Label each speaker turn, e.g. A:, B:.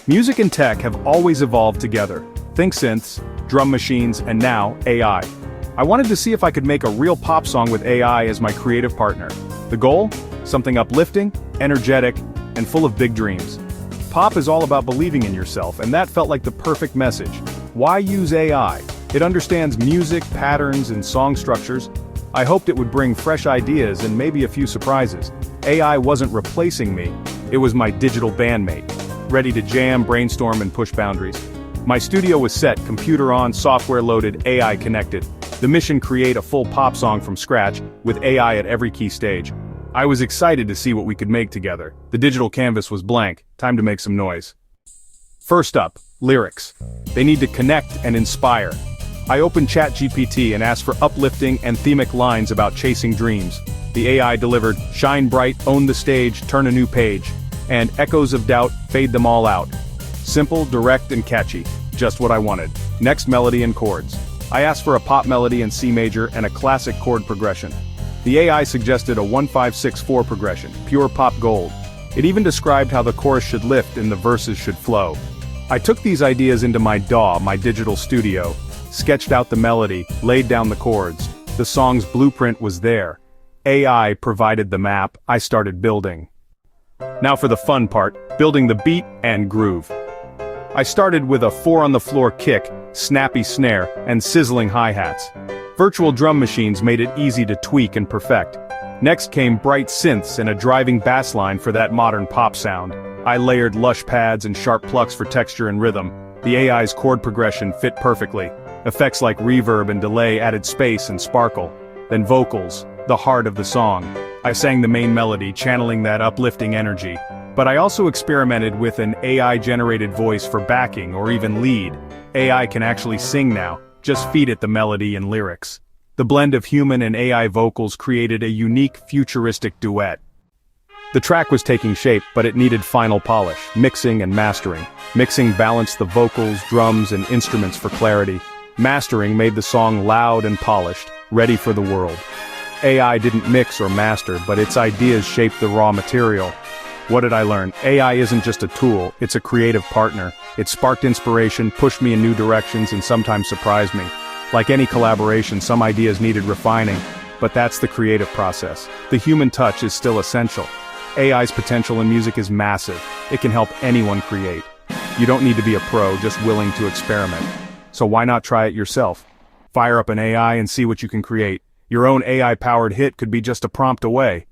A: Music and tech have always evolved together. Think synths, drum machines, and now, AI. I wanted to see if I could make a real pop song with AI as my creative partner. The goal? Something uplifting, energetic, and full of big dreams. Pop is all about believing in yourself, and that felt like the perfect message. Why use AI? It understands music, patterns, and song structures. I hoped it would bring fresh ideas and maybe a few surprises. AI wasn't replacing me, it was my digital bandmate, ready to jam, brainstorm, and push boundaries. My studio was set, computer on, software loaded, AI connected. The mission: create a full pop song from scratch, with AI at every key stage. I was excited to see what we could make together. The digital canvas was blank, time to make some noise. First up, lyrics. They need to connect and inspire. I opened ChatGPT and asked for uplifting and themic lines about chasing dreams. The AI delivered, "Shine bright, own the stage, turn a new page," and "Echoes of doubt, fade them all out." Simple, direct, and catchy. Just what I wanted. Next, melody and chords. I asked for a pop melody in C major and a classic chord progression. The AI suggested a 1-5-6-4 progression, pure pop gold. It even described how the chorus should lift and the verses should flow. I took these ideas into my DAW, my digital studio, sketched out the melody, laid down the chords. The song's blueprint was there. AI provided the map, I started building. Now for the fun part, building the beat and groove. I started with a 4-on-the-floor kick, snappy snare, and sizzling hi-hats. Virtual drum machines made it easy to tweak and perfect. Next came bright synths and a driving bass line for that modern pop sound. I layered lush pads and sharp plucks for texture and rhythm. The AI's chord progression fit perfectly. Effects like reverb and delay added space and sparkle. Then vocals, the heart of the song. I sang the main melody, channeling that uplifting energy. But I also experimented with an AI-generated voice for backing or even lead. AI can actually sing now, just feed it the melody and lyrics. The blend of human and AI vocals created a unique, futuristic duet. The track was taking shape, but it needed final polish, mixing and mastering. Mixing balanced the vocals, drums, and instruments for clarity. Mastering made the song loud and polished, ready for the world. AI didn't mix or master, but its ideas shaped the raw material. What did I learn? AI isn't just a tool, it's a creative partner. It sparked inspiration, pushed me in new directions, and sometimes surprised me. Like any collaboration, some ideas needed refining, but that's the creative process. The human touch is still essential. AI's potential in music is massive. It can help anyone create. You don't need to be a pro, just willing to experiment. So why not try it yourself? Fire up an AI and see what you can create. Your own AI-powered hit could be just a prompt away.